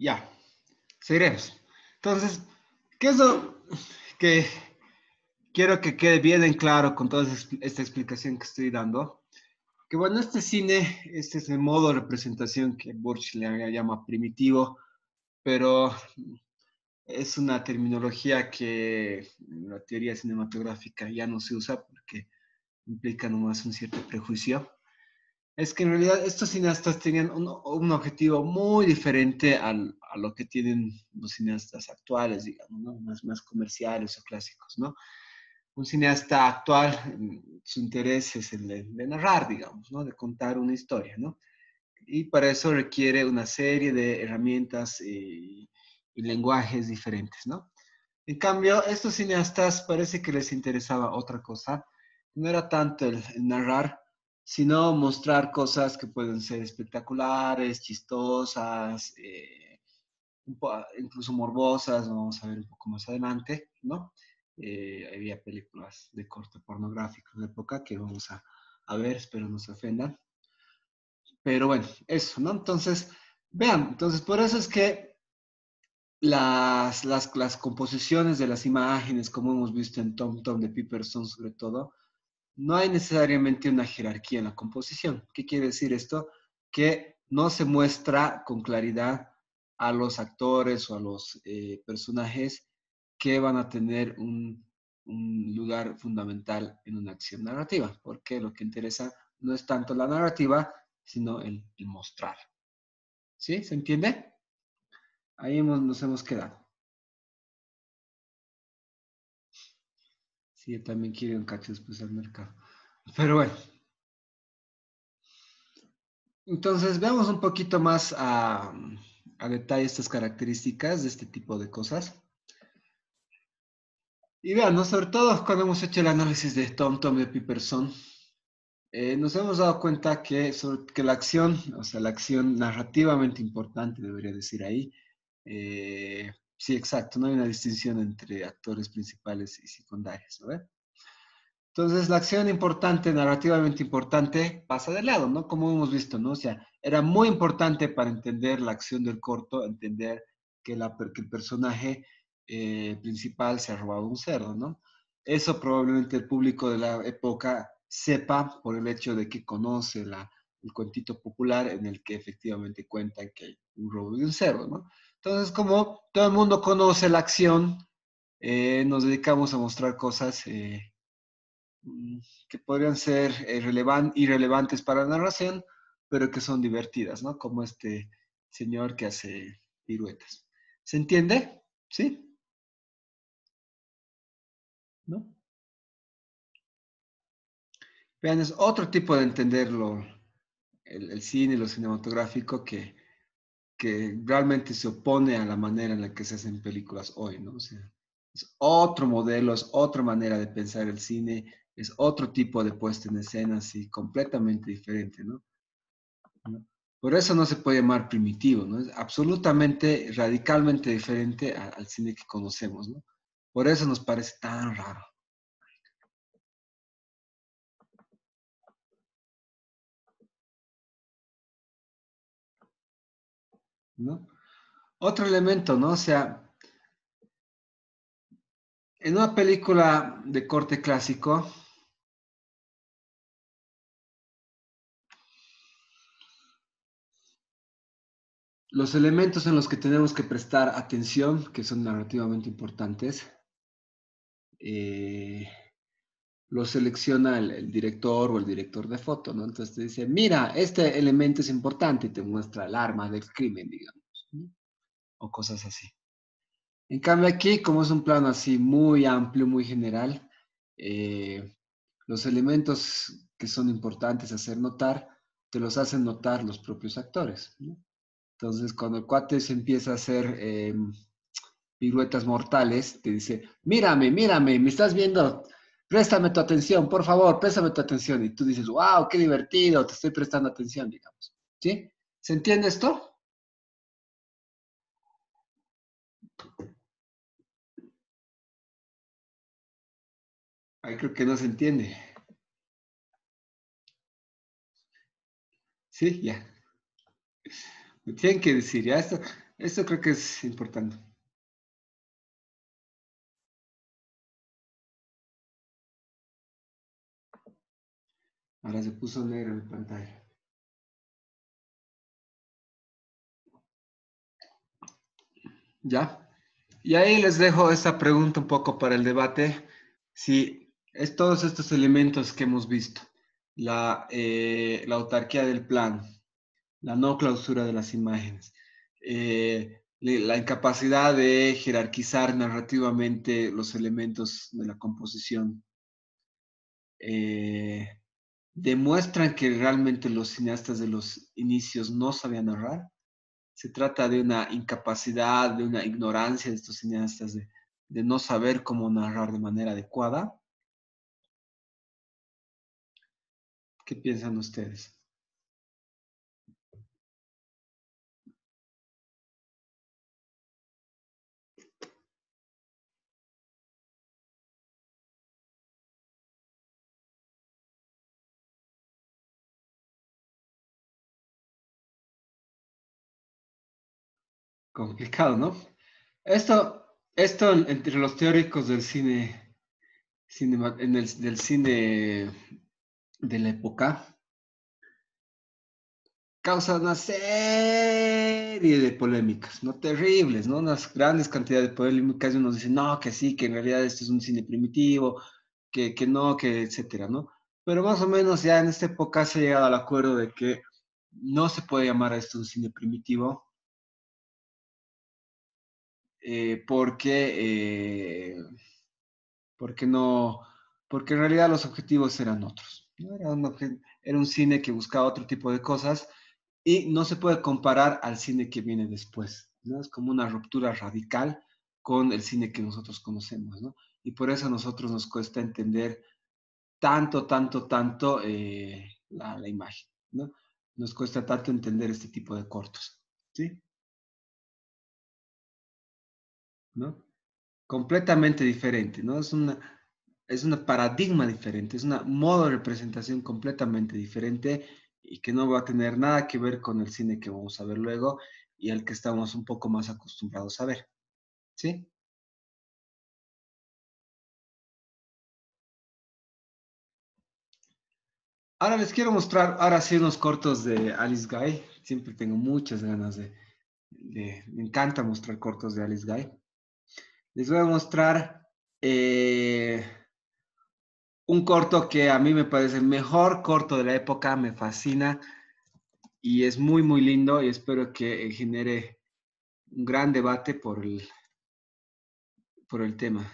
Ya, seguiremos. Entonces, ¿qué es lo que quiero que quede bien en claro con toda esta explicación que estoy dando? Que bueno, este cine, este es el modo de representación que Burch le llama primitivo, pero es una terminología que en la teoría cinematográfica ya no se usa porque implica nomás un cierto prejuicio. Es que en realidad estos cineastas tenían un objetivo muy diferente a lo que tienen los cineastas actuales, digamos, ¿no? Más comerciales o clásicos, ¿no? Un cineasta actual, su interés es el de narrar, digamos, ¿no? De contar una historia, ¿no? Y para eso requiere una serie de herramientas y lenguajes diferentes, ¿no? En cambio, estos cineastas parece que les interesaba otra cosa. No era tanto el narrar, sino mostrar cosas que pueden ser espectaculares, chistosas, incluso morbosas, vamos a ver un poco más adelante, ¿no? Había películas de corte pornográfico de época que vamos a ver, espero no se ofendan. Pero bueno, eso, ¿no? Entonces, vean, entonces por eso es que las composiciones de las imágenes, como hemos visto en Tom Tom de Peterson sobre todo, no hay necesariamente una jerarquía en la composición. ¿Qué quiere decir esto? Que no se muestra con claridad a los actores o a los personajes que van a tener un lugar fundamental en una acción narrativa, porque lo que interesa no es tanto la narrativa, sino el mostrar. ¿Sí? ¿Se entiende? Ahí nos hemos quedado. Sí, yo también quiero un cacho después al mercado. Pero bueno, entonces veamos un poquito más a detalle estas características de este tipo de cosas. Y vean, ¿no? Sobre todo cuando hemos hecho el análisis de Tom Tom de Peterson, nos hemos dado cuenta que la acción, o sea, la acción narrativamente importante, debería decir ahí, sí, exacto, no hay una distinción entre actores principales y secundarios, ¿no? Entonces, la acción importante, narrativamente importante, pasa de lado, ¿no? Como hemos visto, ¿no? O sea, era muy importante para entender la acción del corto, entender que el personaje principal se ha robado un cerdo, ¿no? Eso probablemente el público de la época sepa por el hecho de que conoce el cuentito popular en el que efectivamente cuentan que hay un robo de un cerdo, ¿no? Entonces, como todo el mundo conoce la acción, nos dedicamos a mostrar cosas que podrían ser irrelevantes para la narración, pero que son divertidas, ¿no? Como este señor que hace piruetas. ¿Se entiende? ¿Sí? ¿No? Vean, es otro tipo de entenderlo, el cine, lo cinematográfico, que realmente se opone a la manera en la que se hacen películas hoy, ¿no? O sea, es otro modelo, es otra manera de pensar el cine, es otro tipo de puesta en escena, así, completamente diferente, ¿no? ¿No? Por eso no se puede llamar primitivo, ¿no? Es absolutamente, radicalmente diferente al cine que conocemos, ¿no? Por eso nos parece tan raro, ¿no? Otro elemento, ¿no? O sea, en una película de corte clásico, los elementos en los que tenemos que prestar atención, que son narrativamente importantes, eh, lo selecciona el director o el director de foto, ¿no? Entonces te dice, mira, este elemento es importante y te muestra el arma del crimen, digamos, ¿no? O cosas así. En cambio aquí, como es un plano así muy amplio, muy general, eh, los elementos que son importantes hacer notar, te los hacen notar los propios actores, ¿no? Entonces, cuando el cuate se empieza a hacer piruetas mortales, te dice, mírame, mírame, me estás viendo, préstame tu atención, por favor, préstame tu atención. Y tú dices, wow, qué divertido, te estoy prestando atención, digamos. ¿Sí? ¿Se entiende esto? Ay, creo que no se entiende. Sí, ya. Me tienen que decir, ya esto. Esto creo que es importante. Ahora se puso negra mi pantalla. ¿Ya? Y ahí les dejo esta pregunta un poco para el debate. Si es todos estos elementos que hemos visto, la autarquía del plan, la no clausura de las imágenes, la incapacidad de jerarquizar narrativamente los elementos de la composición, eh, demuestran que realmente los cineastas de los inicios no sabían narrar. Se trata de una incapacidad, de una ignorancia de estos cineastas de no saber cómo narrar de manera adecuada. ¿Qué piensan ustedes? Complicado, ¿no? Esto entre los teóricos del cine, del cine de la época, causa una serie de polémicas, ¿no? Terribles, ¿no? Unas grandes cantidades de polémicas y unos dicen, no, que sí, que en realidad esto es un cine primitivo, que no, que etcétera, ¿no? Pero más o menos ya en esta época se ha llegado al acuerdo de que no se puede llamar a esto un cine primitivo, porque no, porque en realidad los objetivos eran otros, ¿no? Era un cine que buscaba otro tipo de cosas y no se puede comparar al cine que viene después, ¿no? Es como una ruptura radical con el cine que nosotros conocemos, ¿no? Y por eso a nosotros nos cuesta entender tanto la imagen, ¿no? Nos cuesta tanto entender este tipo de cortos, ¿sí? ¿No? Completamente diferente, ¿no? Es una paradigma diferente, es una modo de representación completamente diferente y que no va a tener nada que ver con el cine que vamos a ver luego y al que estamos un poco más acostumbrados a ver, ¿sí? Ahora les quiero mostrar, ahora sí, unos cortos de Alice Guy. Siempre tengo muchas ganas me encanta mostrar cortos de Alice Guy. Les voy a mostrar eh, un corto que a mí me parece el mejor corto de la época, me fascina y es muy lindo y espero que genere un gran debate por el tema,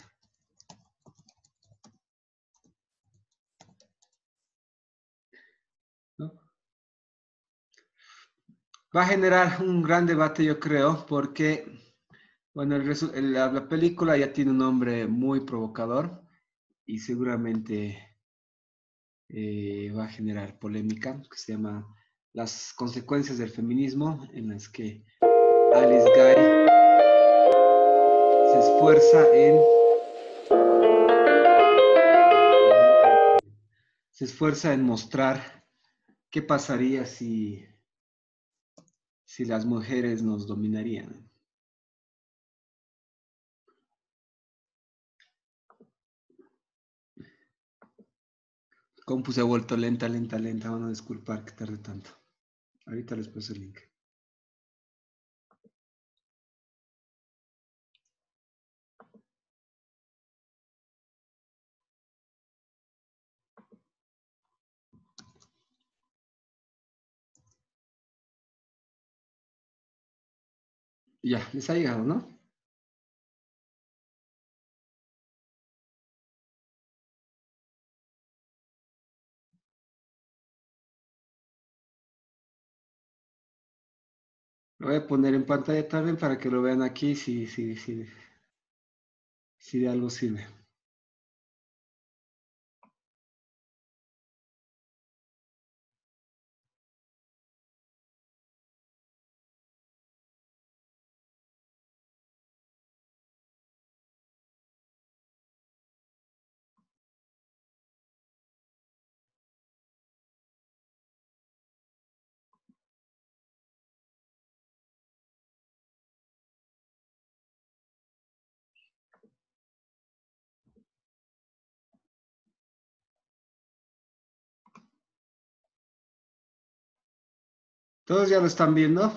¿no? Va a generar un gran debate, yo creo, porque, bueno, la película ya tiene un nombre muy provocador y seguramente va a generar polémica, que se llama Las consecuencias del feminismo, en las que Alice Guy se esfuerza en mostrar qué pasaría si las mujeres nos dominarían. Compu se ha vuelto lenta. Van a disculpar que tarde tanto. Ahorita les paso el link. Ya, les ha llegado, ¿no? Lo voy a poner en pantalla también para que lo vean aquí si de algo sirve. ¿Todos ya lo están viendo?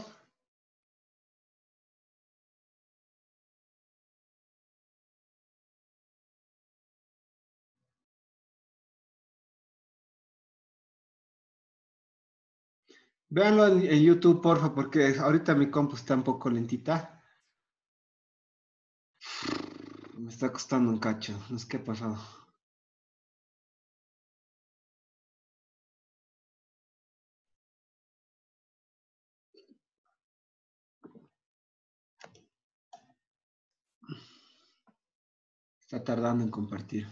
Véanlo en YouTube, porfa, porque ahorita mi compu está un poco lentita. Me está costando un cacho. No sé qué ha pasado. Está tardando en compartir.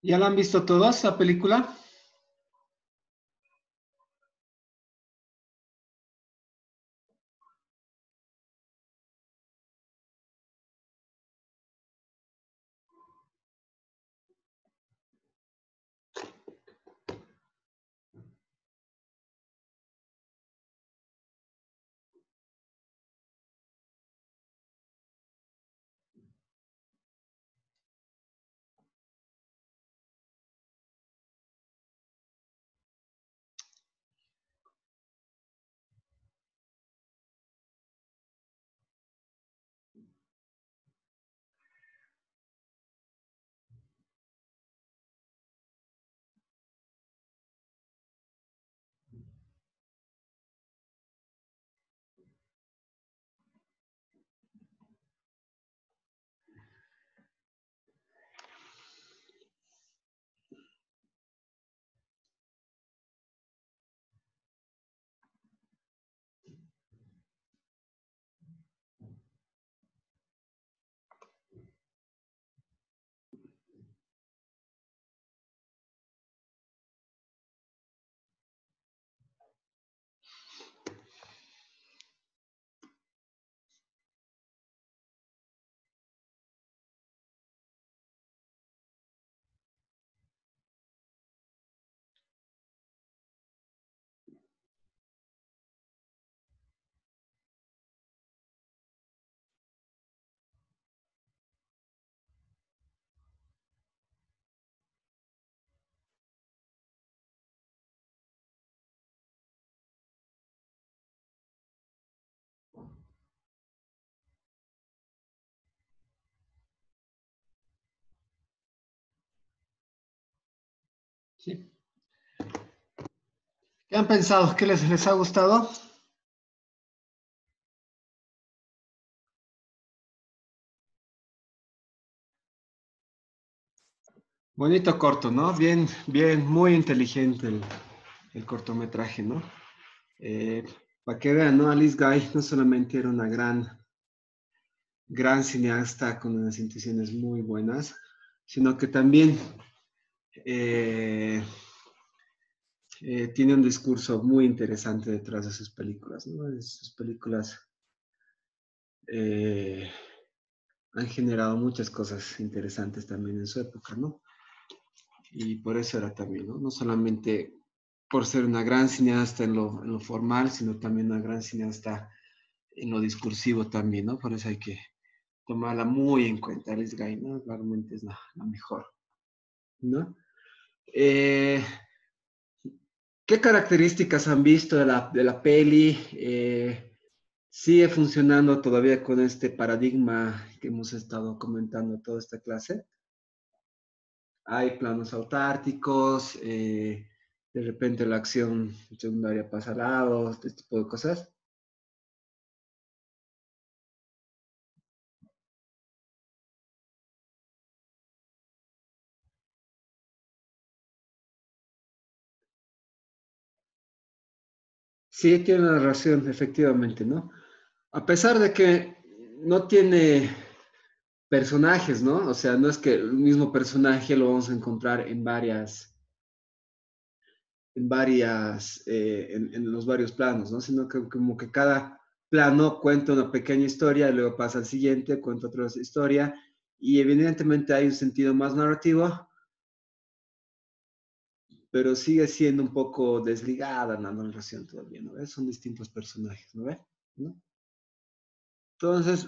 ¿Ya la han visto todos, la película? Sí. ¿Qué han pensado? ¿Qué les ha gustado? Bonito corto, ¿no? Bien, bien, muy inteligente el cortometraje, ¿no? Eh, para que vean, ¿no? Alice Guy no solamente era una gran cineasta con unas intenciones muy buenas, sino que también eh, tiene un discurso muy interesante detrás de sus películas, ¿no? Sus películas eh, han generado muchas cosas interesantes también en su época, ¿no? Y por eso era también, ¿no? No solamente por ser una gran cineasta en lo formal, sino también una gran cineasta en lo discursivo también, ¿no? Por eso hay que tomarla muy en cuenta. Alice Guy, ¿no? Realmente es la mejor, ¿no? Eh, ¿Qué características han visto de la peli? ¿Sigue funcionando todavía con este paradigma que hemos estado comentando toda esta clase? Hay planos autárticos, de repente la acción secundaria pasa al lado, este tipo de cosas. Sí, tiene una narración, efectivamente, ¿no? A pesar de que no tiene personajes, ¿no? O sea, no es que el mismo personaje lo vamos a encontrar en los varios planos, ¿no? Sino que como que cada plano cuenta una pequeña historia, y luego pasa al siguiente, cuenta otra historia, y evidentemente hay un sentido más narrativo, pero sigue siendo un poco desligada la narración todavía, ¿no ves? Son distintos personajes, ¿no ves? ¿No? Entonces,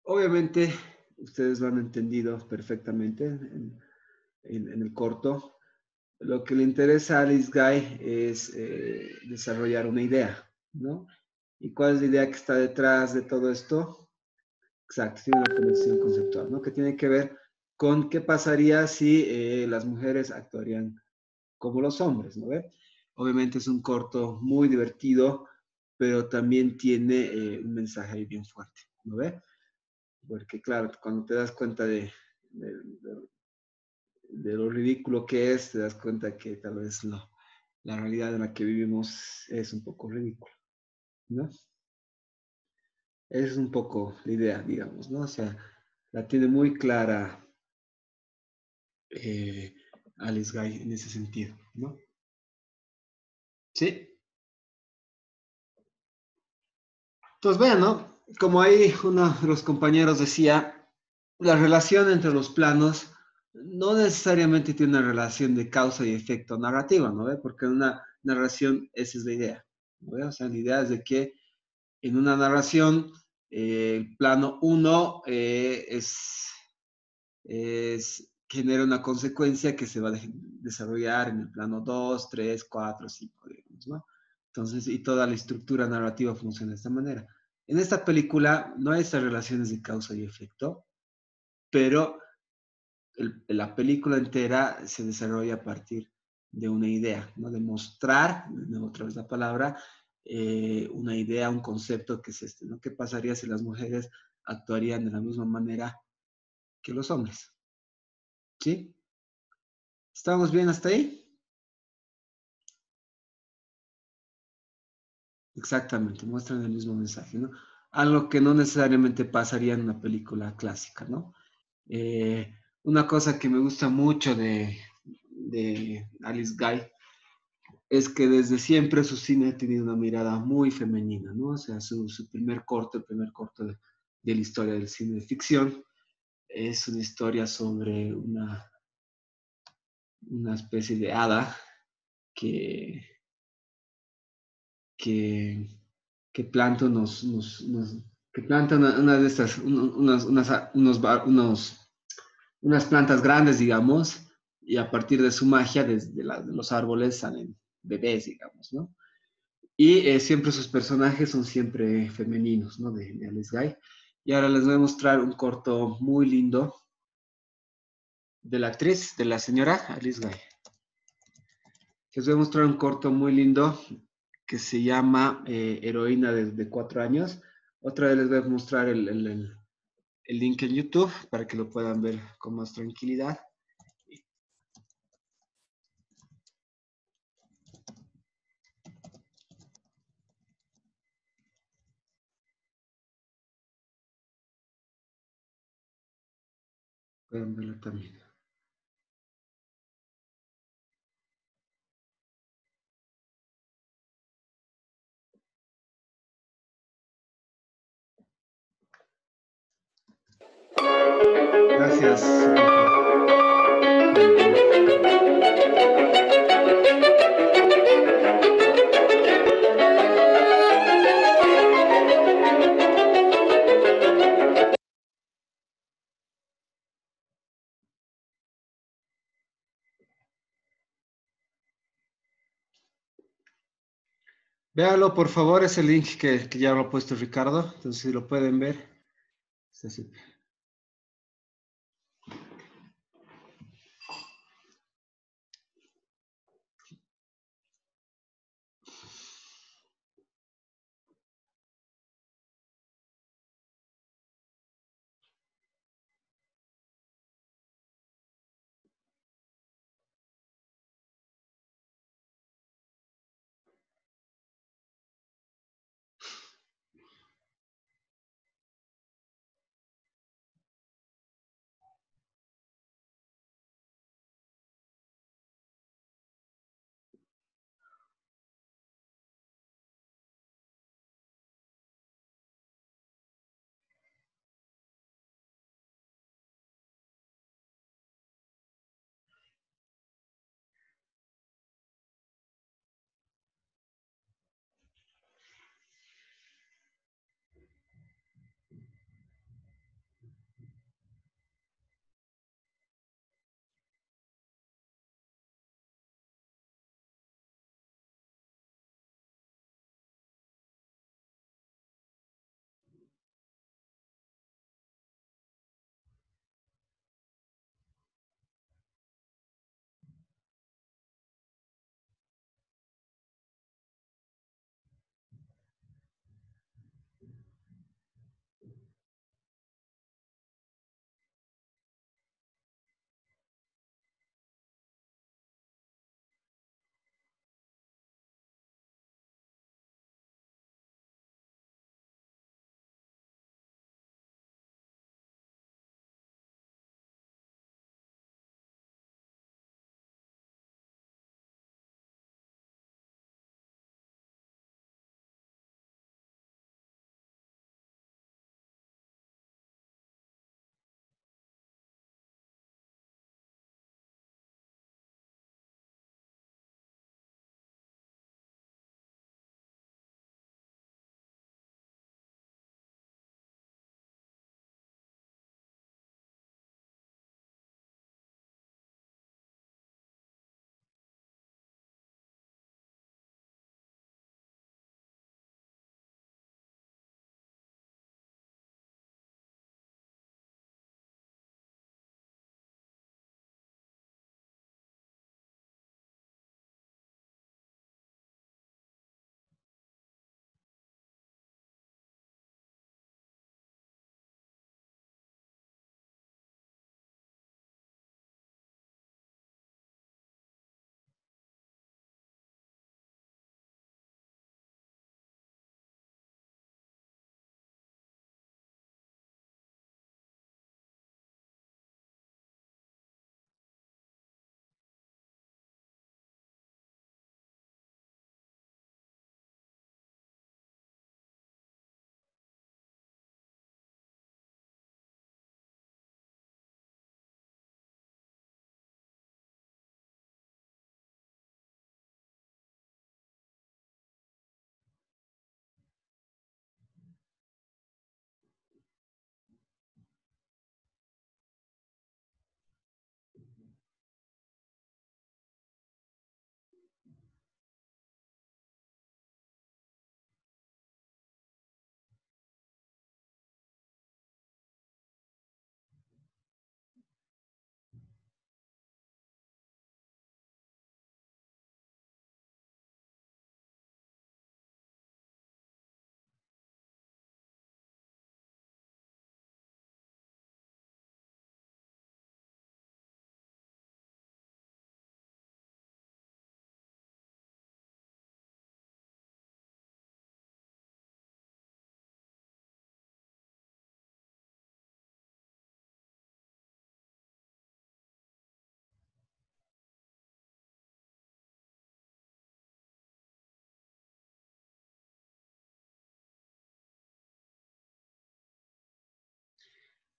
obviamente, ustedes lo han entendido perfectamente en el corto. Lo que le interesa a Alice Guy es desarrollar una idea, ¿no? ¿Y cuál es la idea que está detrás de todo esto? Exacto, tiene una conexión conceptual, ¿no? Que tiene que ver con qué pasaría si las mujeres actuarían como los hombres, ¿no ve? Obviamente es un corto muy divertido, pero también tiene un mensaje ahí bien fuerte, ¿no ve? Porque claro, cuando te das cuenta de lo ridículo que es, te das cuenta que tal vez la realidad en la que vivimos es un poco ridícula, ¿no? Es un poco la idea, digamos, ¿no? O sea, la tiene muy clara eh, Alice Guy en ese sentido, ¿no? Sí. Entonces, vean, ¿no? Como ahí uno de los compañeros decía, la relación entre los planos no necesariamente tiene una relación de causa y efecto narrativa, ¿no ve? Porque en una narración esa es la idea, ¿no ve? O sea, la idea es de que en una narración el plano uno genera una consecuencia que se va a desarrollar en el plano 2, 3, 4, 5, digamos, ¿no? Entonces, y toda la estructura narrativa funciona de esta manera. En esta película no hay estas relaciones de causa y efecto, pero la película entera se desarrolla a partir de una idea, ¿no? De mostrar, otra vez la palabra, una idea, un concepto que es este, ¿no? ¿Qué pasaría si las mujeres actuarían de la misma manera que los hombres? ¿Sí? ¿Estamos bien hasta ahí? Exactamente, muestran el mismo mensaje, ¿no? Algo que no necesariamente pasaría en una película clásica, ¿no? Una cosa que me gusta mucho de Alice Guy es que desde siempre su cine ha tenido una mirada muy femenina, ¿no? O sea, su primer corto, el primer corto de la historia del cine de ficción, es una historia sobre una especie de hada que, que, que planta que planta una de estas, unas plantas grandes, digamos, y a partir de su magia, desde de los árboles salen bebés, digamos, ¿no? Y siempre sus personajes son siempre femeninos, ¿no? De Alice Guy. Y ahora les voy a mostrar un corto muy lindo de la actriz, de la señora Alice Guy. Les voy a mostrar un corto muy lindo que se llama Heroína de 4 años. Otra vez les voy a mostrar el link en YouTube para que lo puedan ver con más tranquilidad. Pueden verlo también. Gracias. Véanlo, por favor, ese link que ya lo ha puesto Ricardo. Entonces, si lo pueden ver. Es así.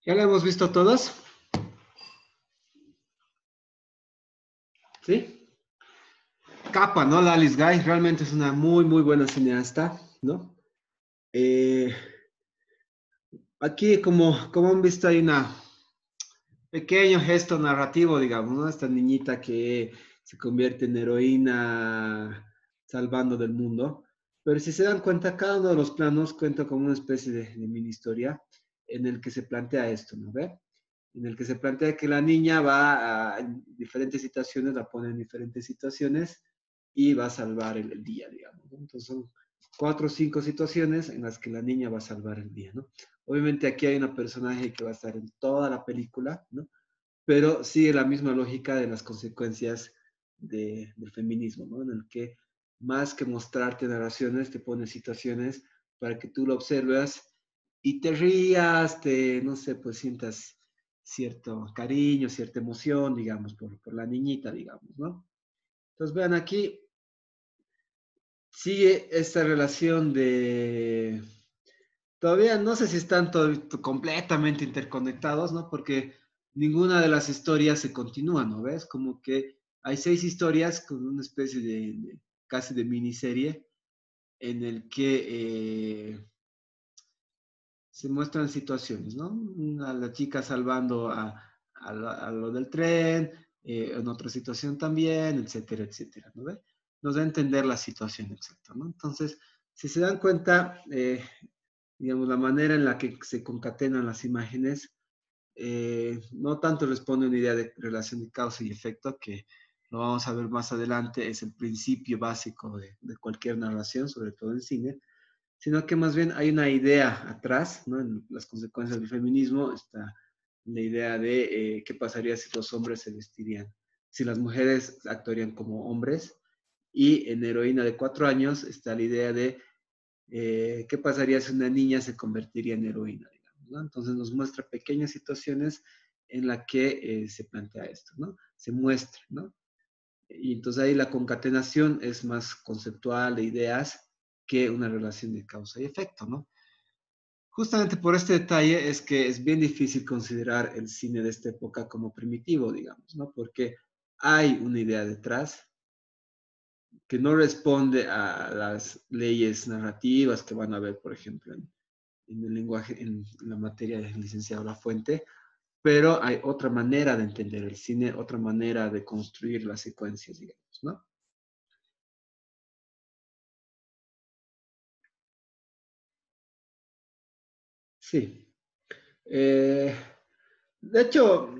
¿Ya la hemos visto todos? ¿Sí? Capa, ¿no? La Alice Guy realmente es una muy, muy buena cineasta, ¿no? Eh, Aquí, como han visto, hay una pequeño gesto narrativo, digamos, ¿no? Esta niñita que se convierte en heroína salvando del mundo. Pero si se dan cuenta, cada uno de los planos cuenta como una especie de mini historia en el que se plantea esto, ¿no ve? En el que se plantea que la niña va a en diferentes situaciones, la pone en diferentes situaciones y va a salvar el día, digamos, ¿no? Entonces son 4 o 5 situaciones en las que la niña va a salvar el día, ¿no? Obviamente aquí hay una personaje que va a estar en toda la película, ¿no? Pero sigue la misma lógica de las consecuencias del feminismo, ¿no? En el que más que mostrarte narraciones, te pone situaciones para que tú lo observes y te rías, no sé, pues sientas cierto cariño, cierta emoción, digamos, por la niñita, digamos, ¿no? Entonces, vean aquí, sigue esta relación de. Todavía no sé si están completamente interconectados, ¿no? Porque ninguna de las historias se continúa, ¿no ves? Como que hay 6 historias con una especie casi de miniserie en el que se muestran situaciones, ¿no? A la chica salvando a lo del tren, en otra situación también, etcétera, etcétera, ¿no ve? Nos da a entender la situación exacta, ¿no? Entonces, si se dan cuenta, digamos, la manera en la que se concatenan las imágenes, no tanto responde a una idea de relación de causa y efecto, que lo vamos a ver más adelante, es el principio básico de cualquier narración, sobre todo en cine, sino que más bien hay una idea atrás, ¿no? En las consecuencias del feminismo está la idea de qué pasaría si los hombres se vestirían, si las mujeres actuarían como hombres, y en Heroína de 4 años está la idea de qué pasaría si una niña se convertiría en heroína, digamos, ¿no? Entonces nos muestra pequeñas situaciones en las que se plantea esto, ¿no? Se muestra, ¿no? Y entonces ahí la concatenación es más conceptual de ideas que una relación de causa y efecto, ¿no? Justamente por este detalle es que es bien difícil considerar el cine de esta época como primitivo, digamos, ¿no? Porque hay una idea detrás que no responde a las leyes narrativas que van a ver, por ejemplo, en el lenguaje, en la materia del licenciado La Fuente, pero hay otra manera de entender el cine, otra manera de construir las secuencias, digamos, ¿no? Sí. Eh, de hecho,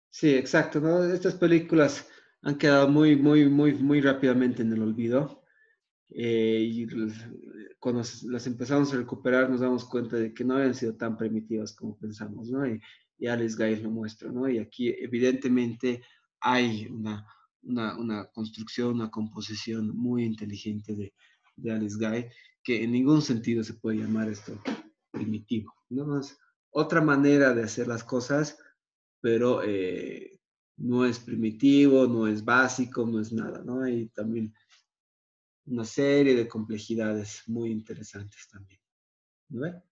sí, exacto, ¿no? Estas películas han quedado muy, muy, muy, muy rápidamente en el olvido. Y cuando las empezamos a recuperar nos damos cuenta de que no habían sido tan primitivas como pensamos, ¿no? Y Alice Guy lo muestra, ¿no? Y aquí evidentemente hay una construcción, una composición muy inteligente de Alice Guy, que en ningún sentido se puede llamar esto primitivo, ¿no? Es otra manera de hacer las cosas, pero no es primitivo, no es básico, no es nada, ¿no? Hay también una serie de complejidades muy interesantes también, ¿no ve?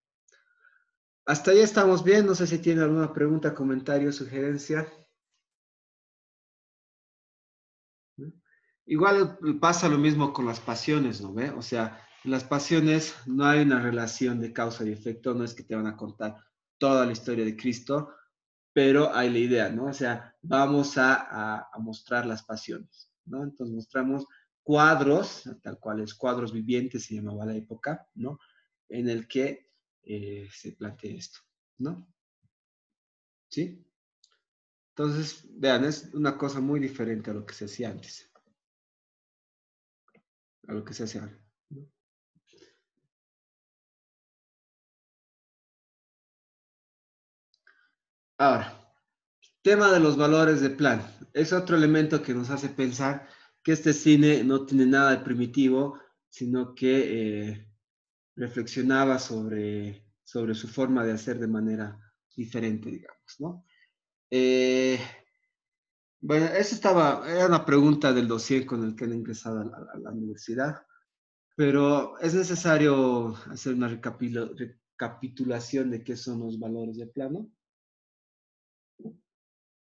Hasta ahí estamos bien, no sé si tiene alguna pregunta, comentario, sugerencia, ¿no? Igual pasa lo mismo con las pasiones, ¿no ve? O sea, en las pasiones no hay una relación de causa y efecto, no es que te van a contar toda la historia de Cristo, pero hay la idea, ¿no? O sea, vamos a mostrar las pasiones, ¿no? Entonces mostramos cuadros, tal cual es cuadros vivientes, se llamaba la época, ¿no? En el que se plantea esto, ¿no? ¿Sí? Entonces, vean, es una cosa muy diferente a lo que se hacía antes, a lo que se hace ahora, ¿no? Ahora, tema de los valores de plan. Es otro elemento que nos hace pensar que este cine no tiene nada de primitivo, sino que reflexionaba sobre su forma de hacer de manera diferente, digamos, ¿no? Eh, bueno, era una pregunta del dossier con el que han ingresado a la universidad, pero es necesario hacer una recapitulación de qué son los valores de plano?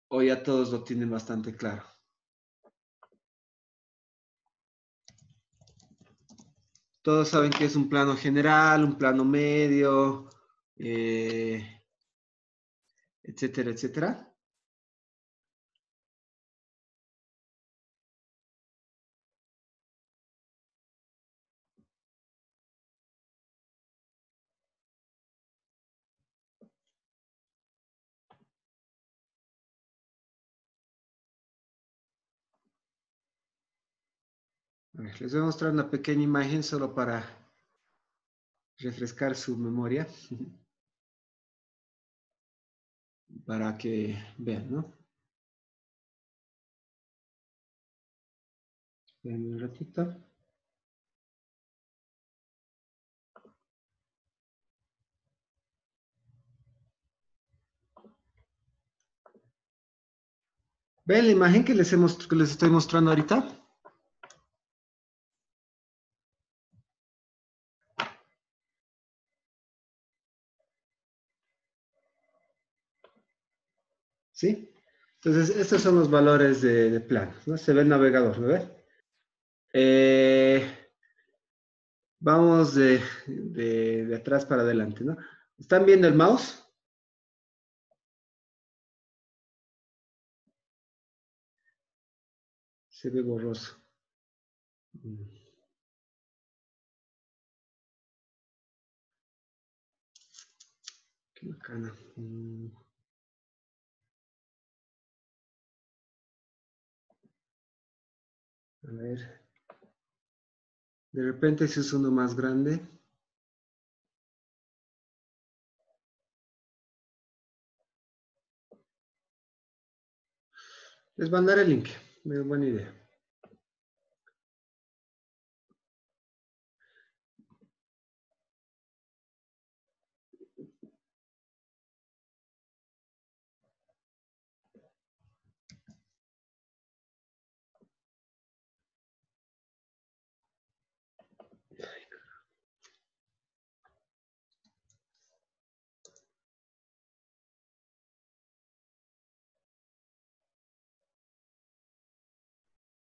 ¿O ya todos lo tienen bastante claro? Todos saben que es un plano general, un plano medio, etcétera, etcétera. A ver, les voy a mostrar una pequeña imagen solo para refrescar su memoria, para que vean, ¿no? Esperen un ratito. ¿Ven la imagen que les estoy mostrando ahorita? ¿Sí? Entonces, estos son los valores de plano, ¿no? Se ve el navegador, ¿no ve? Vamos de atrás para adelante, ¿no? ¿Están viendo el mouse? Se ve borroso. Qué bacana. A ver. De repente si es uno más grande. Les mandaré el link. Muy buena idea.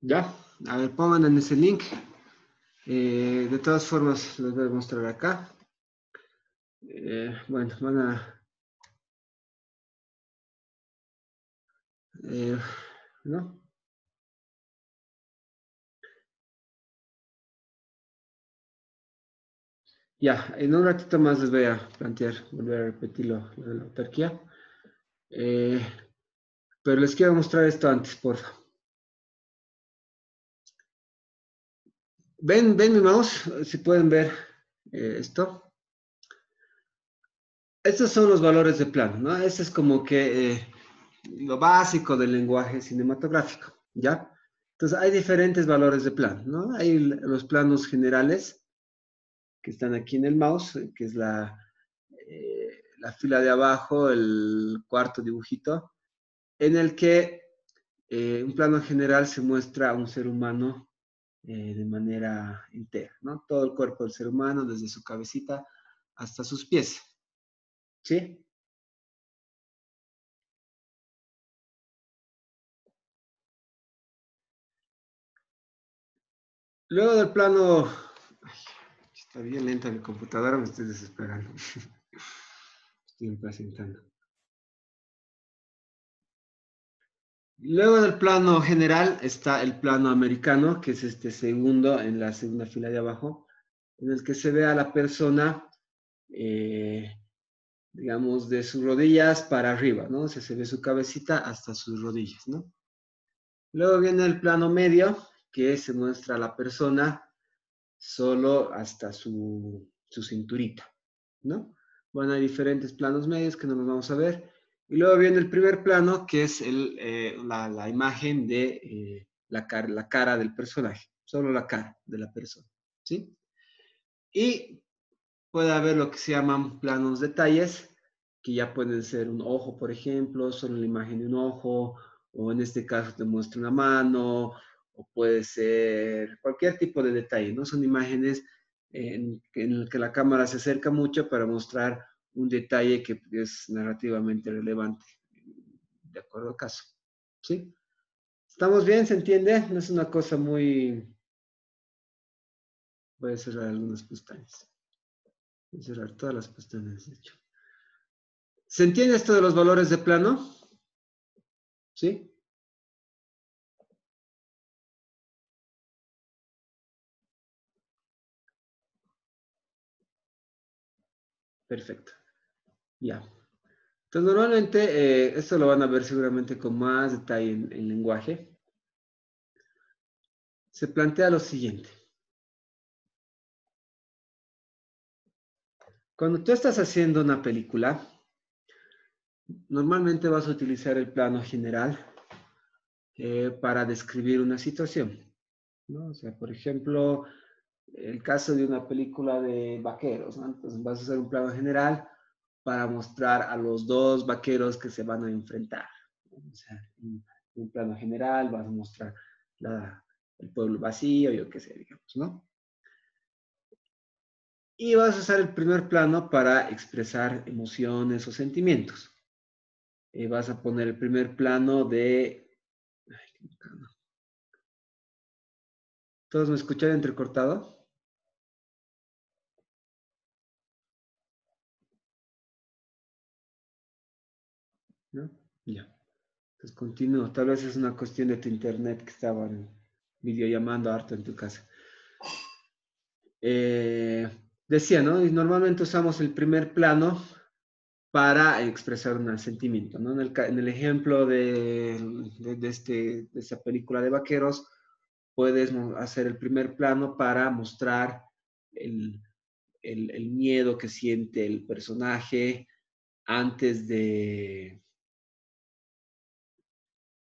Ya, a ver, pongan en ese link. De todas formas, les voy a mostrar acá. Bueno, van a... ¿no? Ya, en un ratito más les voy a plantear, volver a repetir lo de la autarquía. Eh, pero les quiero mostrar esto antes, por favor. ¿Ven mi mouse? Si pueden ver esto. Estos son los valores de plano, ¿no? Ese es como que lo básico del lenguaje cinematográfico, ¿ya? Entonces hay diferentes valores de plano, ¿no? Hay los planos generales que están aquí en el mouse, que es la fila de abajo, el cuarto dibujito, en el que un plano general se muestra a un ser humano de manera entera, ¿no? Todo el cuerpo del ser humano, desde su cabecita hasta sus pies, ¿sí? Luego del plano... Ay, está bien lenta mi computadora, me estoy desesperando. Estoy impacientando. Luego del plano general está el plano americano, que es este segundo en la segunda fila de abajo, en el que se ve a la persona, digamos, de sus rodillas para arriba, ¿no? O sea, se ve su cabecita hasta sus rodillas, ¿no? Luego viene el plano medio, que se muestra a la persona solo hasta su cinturita, ¿no? Bueno, hay diferentes planos medios que no los vamos a ver. Y luego viene el primer plano, que es la imagen de la cara del personaje, solo la cara de la persona, ¿sí? Y puede haber lo que se llaman planos detalles, que ya pueden ser un ojo, por ejemplo, solo la imagen de un ojo, o en este caso te muestra una mano, o puede ser cualquier tipo de detalle, ¿no? Son imágenes en el que la cámara se acerca mucho para mostrar un detalle que es narrativamente relevante, de acuerdo al caso. ¿Sí? ¿Estamos bien? ¿Se entiende? No es una cosa muy... Voy a cerrar algunas pestañas. Voy a cerrar todas las pestañas, de hecho. ¿Se entiende esto de los valores de plano? ¿Sí? Perfecto. Ya. Entonces, normalmente, esto lo van a ver seguramente con más detalle en lenguaje. Se plantea lo siguiente. Cuando tú estás haciendo una película, normalmente vas a utilizar el plano general para describir una situación, ¿no? O sea, por ejemplo, el caso de una película de vaqueros, ¿no? Entonces vas a hacer un plano general para mostrar a los dos vaqueros que se van a enfrentar, ¿no? O sea, en un plano general vas a mostrar el pueblo vacío, yo qué sé, digamos, ¿no? Y vas a usar el primer plano para expresar emociones o sentimientos. Vas a poner el primer plano de... Ay, ¿todos me escuchan entrecortado? ¿No? Ya. Entonces continúo. Tal vez es una cuestión de tu internet que estaban videollamando harto en tu casa. Eh, Decía, ¿no? Y normalmente usamos el primer plano para expresar un sentimiento, ¿no? En el ejemplo de esta película de vaqueros, puedes hacer el primer plano para mostrar el, el miedo que siente el personaje antes de,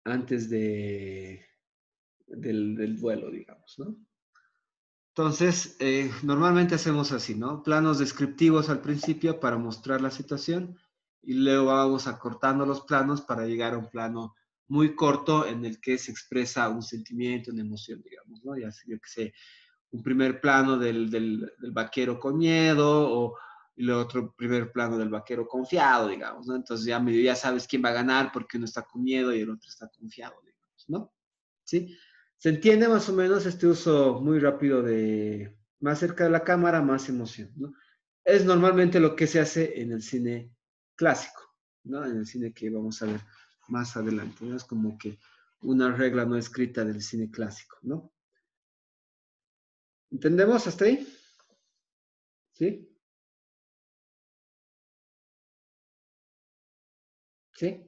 antes de, del duelo, digamos, ¿no? Entonces, normalmente hacemos así, ¿no? Planos descriptivos al principio para mostrar la situación y luego vamos acortando los planos para llegar a un plano muy corto en el que se expresa un sentimiento, una emoción, digamos, ¿no? Ya sé, yo que sé, un primer plano del vaquero con miedo o y el otro primer plano del vaquero confiado, digamos, ¿no? Entonces ya medio ya sabes quién va a ganar porque uno está con miedo y el otro está confiado, digamos, ¿no? ¿Sí? Se entiende más o menos este uso muy rápido de más cerca de la cámara, más emoción, ¿no? Es normalmente lo que se hace en el cine clásico, ¿no? En el cine que vamos a ver más adelante, ¿no? Es como que una regla no escrita del cine clásico, ¿no? ¿Entendemos hasta ahí? ¿Sí? ¿Sí?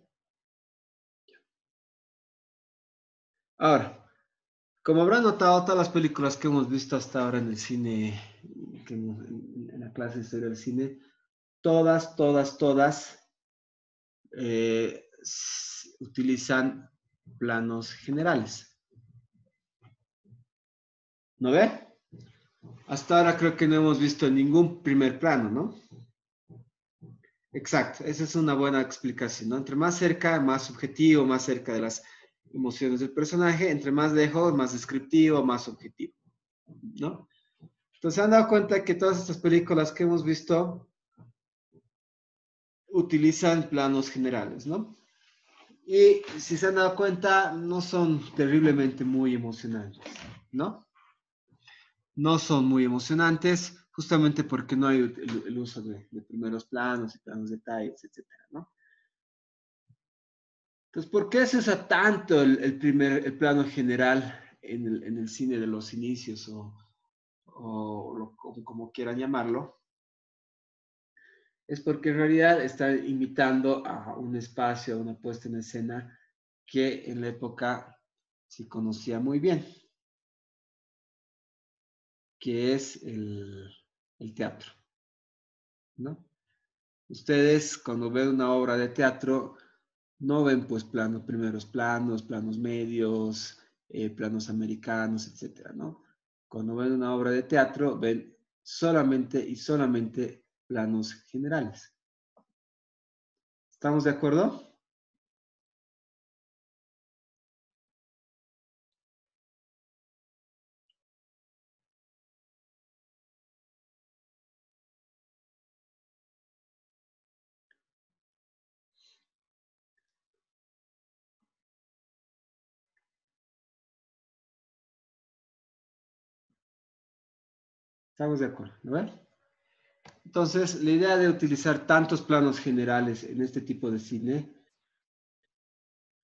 Ahora, como habrán notado, todas las películas que hemos visto hasta ahora en el cine, en la clase de historia del cine, todas utilizan planos generales. ¿No ve? Hasta ahora creo que no hemos visto ningún primer plano, ¿no? Exacto, esa es una buena explicación, ¿no? Entre más cerca, más subjetivo, más cerca de las emociones del personaje, entre más lejos, más descriptivo, más objetivo, ¿no? Entonces se han dado cuenta que todas estas películas que hemos visto utilizan planos generales, ¿no? Y si se han dado cuenta, no son terriblemente muy emocionantes, ¿no? No son muy emocionantes, justamente porque no hay el uso de primeros planos y planos detalles, etcétera, ¿no? Entonces, ¿por qué se usa tanto el plano general en el cine de los inicios como quieran llamarlo? Es porque en realidad están imitando a un espacio, a una puesta en escena que en la época se conocía muy bien, que es el teatro, ¿no? Ustedes cuando ven una obra de teatro no ven pues planos, primeros planos, planos medios, planos americanos, etcétera, ¿no? Cuando ven una obra de teatro ven solamente y solamente planos generales. ¿Estamos de acuerdo? Estamos de acuerdo, ¿no ven? Entonces, la idea de utilizar tantos planos generales en este tipo de cine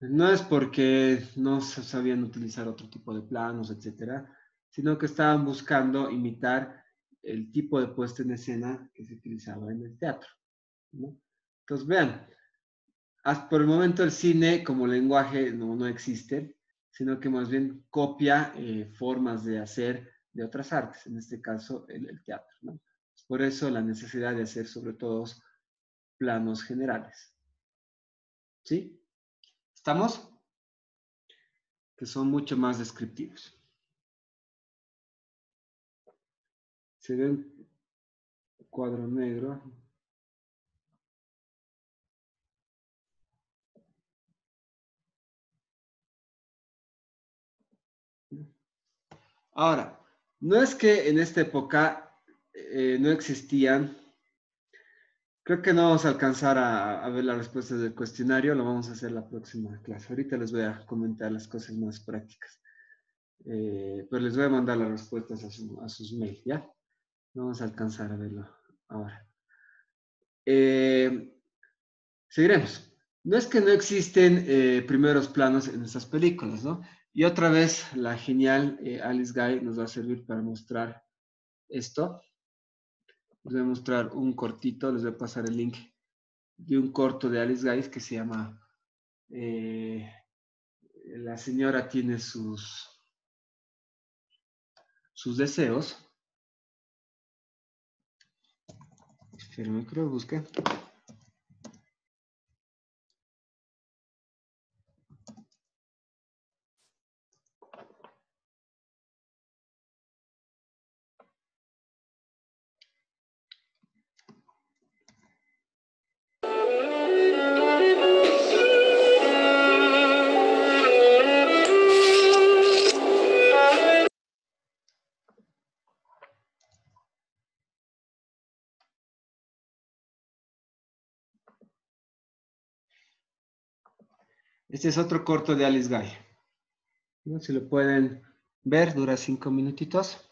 no es porque no sabían utilizar otro tipo de planos, etcétera, sino que estaban buscando imitar el tipo de puesta en escena que se utilizaba en el teatro, ¿no? Entonces, vean, hasta por el momento el cine como lenguaje no existe, sino que más bien copia formas de hacer de otras artes, en este caso el teatro, ¿no? Por eso la necesidad de hacer sobre todo planos generales, ¿sí? ¿Estamos? Que son mucho más descriptivos. Se ve un cuadro negro. Ahora, no es que en esta época no existían. Creo que no vamos a alcanzar a ver las respuestas del cuestionario, lo vamos a hacer la próxima clase. Ahorita les voy a comentar las cosas más prácticas. Pero les voy a mandar las respuestas a sus mails, ¿ya? No vamos a alcanzar a verlo ahora. Eh, Seguiremos. No es que no existen primeros planos en estas películas, ¿no? Y otra vez la genial Alice Guy nos va a servir para mostrar esto. Les voy a mostrar un cortito, les voy a pasar el link de un corto de Alice Guy que se llama La señora tiene sus deseos. Espérenme, creo que busqué. Este es otro corto de Alice Guy. ¿No? Si lo pueden ver, dura 5 minutitos.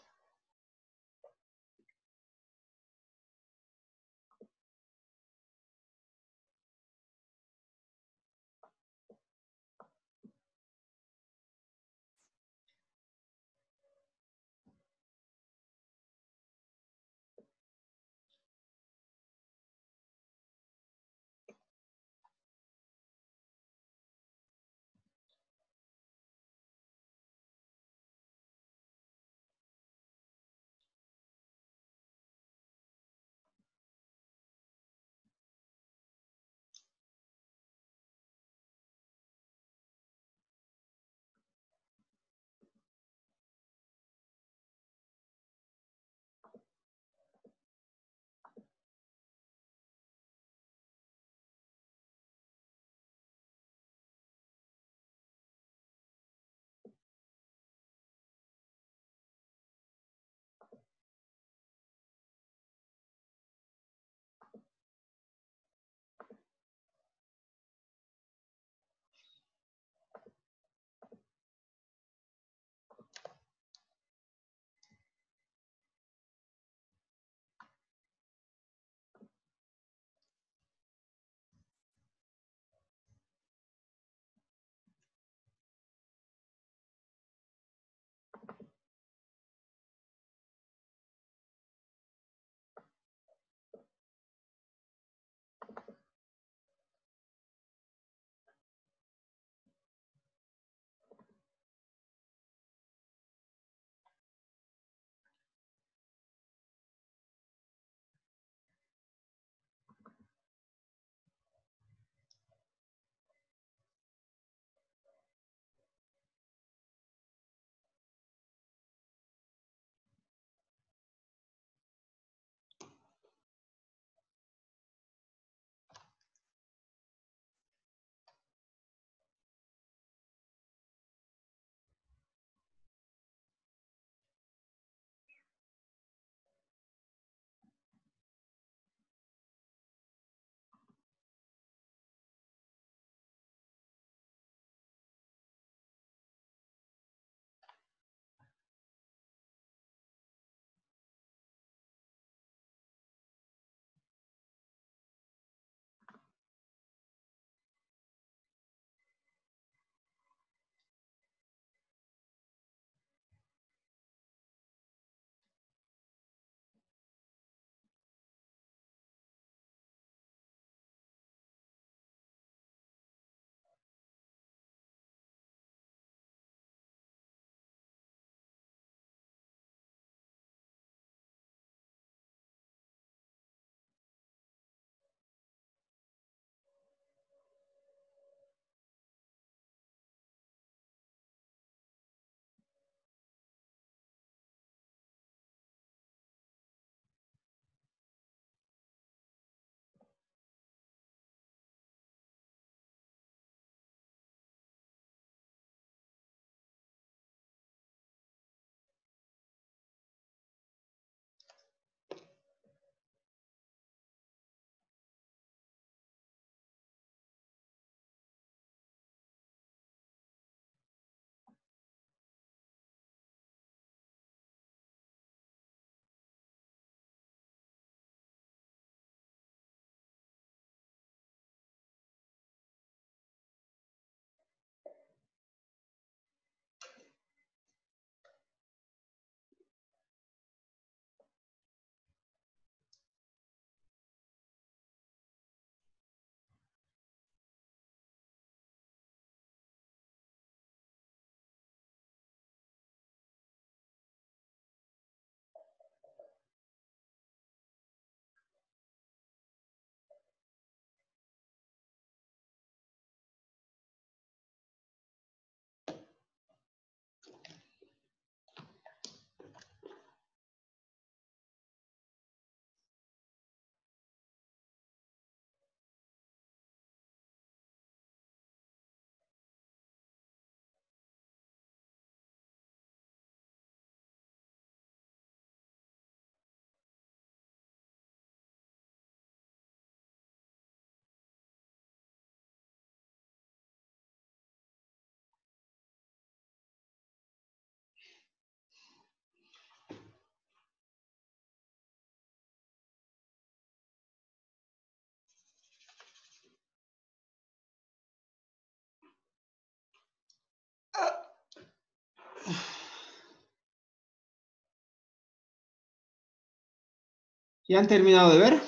¿Ya han terminado de ver?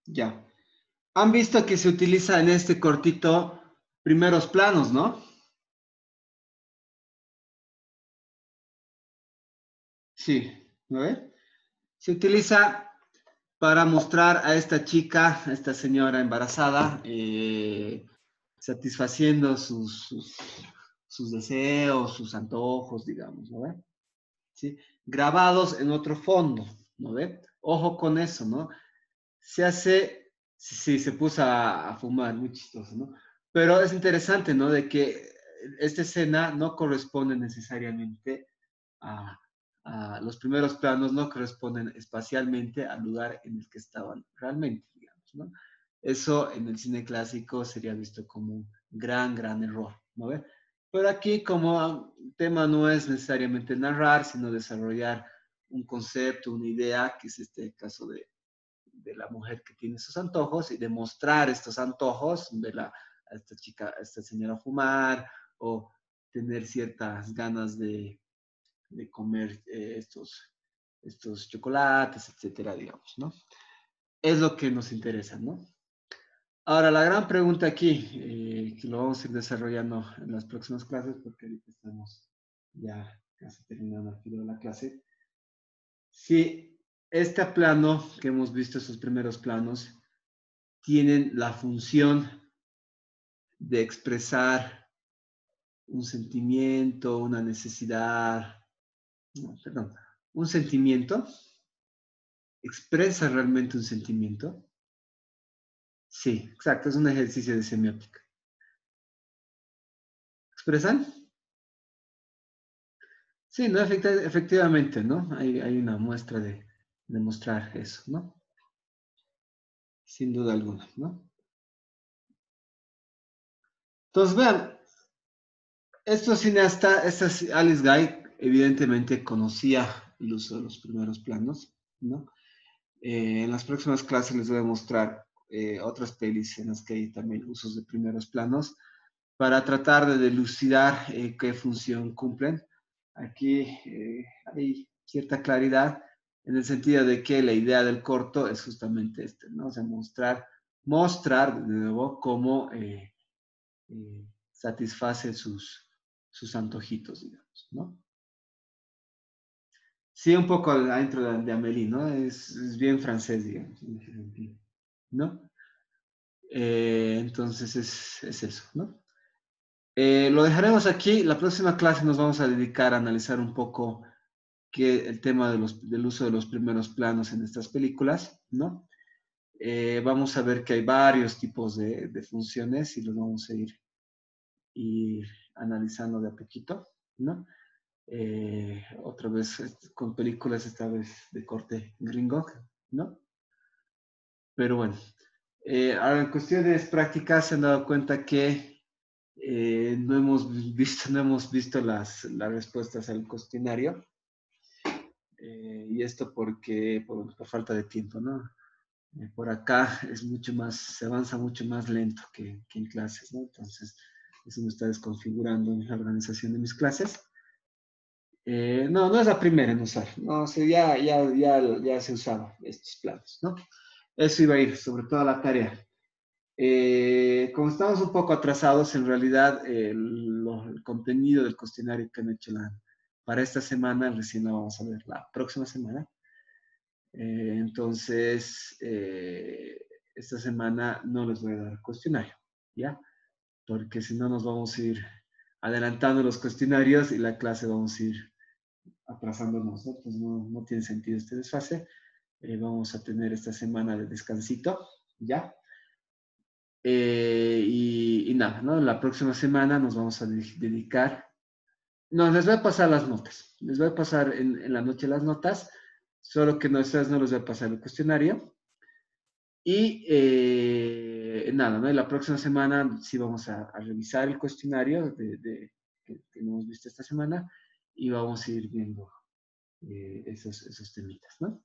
Ya. Han visto que se utiliza en este cortito primeros planos, ¿no? Sí, ¿no ve? Se utiliza para mostrar a esta chica, a esta señora embarazada, satisfaciendo sus deseos, sus antojos, digamos, ¿no ve? ¿Sí? Grabados en otro fondo, ¿no ve? Ojo con eso, ¿no? Se hace, sí, sí, se puso a fumar, muy chistoso, ¿no? Pero es interesante, ¿no? De que esta escena no corresponde necesariamente a, los primeros planos, no corresponden espacialmente al lugar en el que estaban realmente, digamos, ¿no? Eso en el cine clásico sería visto como un gran, gran error, ¿no ve? Pero aquí como el tema no es necesariamente narrar, sino desarrollar un concepto, una idea, que es este caso de la mujer que tiene sus antojos y demostrar estos antojos, ver a esta chica, a esta señora fumar o tener ciertas ganas de comer estos chocolates, etcétera, digamos, ¿no? Es lo que nos interesa, ¿no? Ahora, la gran pregunta aquí, que lo vamos a ir desarrollando en las próximas clases, porque ahorita estamos ya casi terminando aquí de la clase. Si este plano que hemos visto, esos primeros planos, tienen la función de expresar un sentimiento, una necesidad, no, perdón, un sentimiento, expresa realmente un sentimiento. Sí, exacto, es un ejercicio de semiótica. ¿Expresan? Sí, no, efectivamente, ¿no? Hay una muestra de mostrar eso, ¿no? Sin duda alguna, ¿no? Entonces, vean, estos cineasta, Alice Guy, evidentemente conocía el uso de los primeros planos, ¿no? En las próximas clases les voy a mostrar otras pelis en las que hay también usos de primeros planos para tratar de dilucidar qué función cumplen. Aquí hay cierta claridad en el sentido de que la idea del corto es justamente este, ¿no? O sea, mostrar de nuevo cómo satisface sus antojitos, digamos, ¿no? Sí, un poco la intro de Amélie, ¿no? Es bien francés, digamos, en ese sentido, ¿no? Entonces es eso, ¿no? Lo dejaremos aquí. La próxima clase nos vamos a dedicar a analizar un poco el tema del uso de los primeros planos en estas películas, ¿no? Vamos a ver que hay varios tipos de funciones y los vamos a ir analizando de a poquito, ¿no? Otra vez con películas, esta vez de corte gringo, ¿no? Pero bueno, ahora en cuestiones prácticas se han dado cuenta que no hemos visto las respuestas al cuestionario, y esto por falta de tiempo, ¿no? Por acá es mucho más, se avanza mucho más lento que en clases, ¿no? Entonces, eso me está desconfigurando en la organización de mis clases. No, no es la primera en usar, no, o sea, ya se usaba estos planos, ¿no? Eso iba a ir, sobre todo a la tarea. Como estamos un poco atrasados, en realidad el contenido del cuestionario que han hecho para esta semana recién lo vamos a ver la próxima semana. Entonces, esta semana no les voy a dar cuestionario, ¿ya? Porque si no nos vamos a ir adelantando los cuestionarios y la clase vamos a ir atrasándonos, ¿no? Pues no tiene sentido este desfase. Vamos a tener esta semana de descansito, ¿ya? Y nada, ¿no? La próxima semana nos vamos a dedicar. No, les voy a pasar las notas. Les voy a pasar en la noche las notas, solo que no, estas no les voy a pasar el cuestionario. Y nada, ¿no? Y la próxima semana sí vamos a revisar el cuestionario que hemos visto esta semana y vamos a ir viendo esos temitas, ¿no?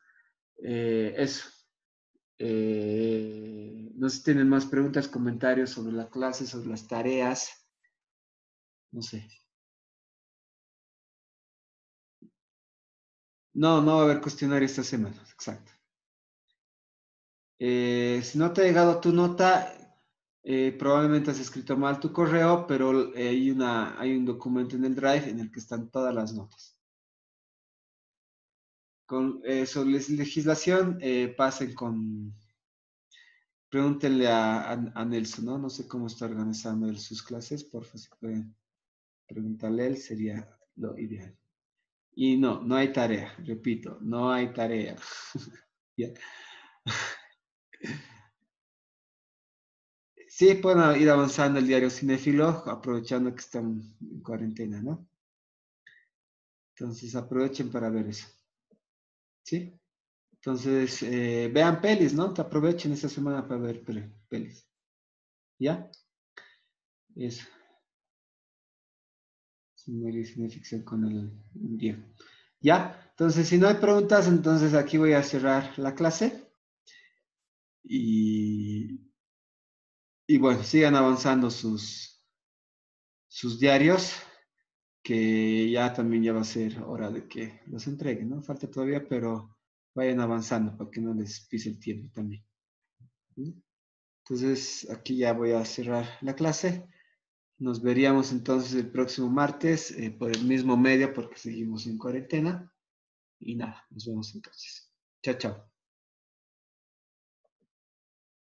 Eso. No sé si tienen más preguntas, comentarios sobre la clase, sobre las tareas. No sé. No, no va a haber cuestionario esta semana, exacto. Si no te ha llegado tu nota, probablemente has escrito mal tu correo, pero hay un documento en el Drive en el que están todas las notas. Sobre legislación, pasen con, pregúntenle a Nelson, ¿no? No sé cómo está organizando él sus clases, por favor, si pueden preguntarle a él, sería lo ideal. Y no, no hay tarea, repito, no hay tarea. Ya. Sí, pueden ir avanzando el diario Cinéfilo, aprovechando que están en cuarentena, ¿no? Entonces aprovechen para ver eso, ¿sí? Entonces, vean pelis, ¿no? Te aprovechen esta semana para ver pelis, ¿ya? Eso, cineficción con el día. ¿Ya? Entonces, si no hay preguntas, entonces aquí voy a cerrar la clase y, y bueno, sigan avanzando sus diarios, que ya también ya va a ser hora de que los entreguen, ¿no? Falta todavía, pero vayan avanzando para que no les pise el tiempo también. ¿Sí? Entonces, aquí ya voy a cerrar la clase. Nos veríamos entonces el próximo martes por el mismo medio porque seguimos en cuarentena. Y nada, nos vemos entonces. Chao, chao.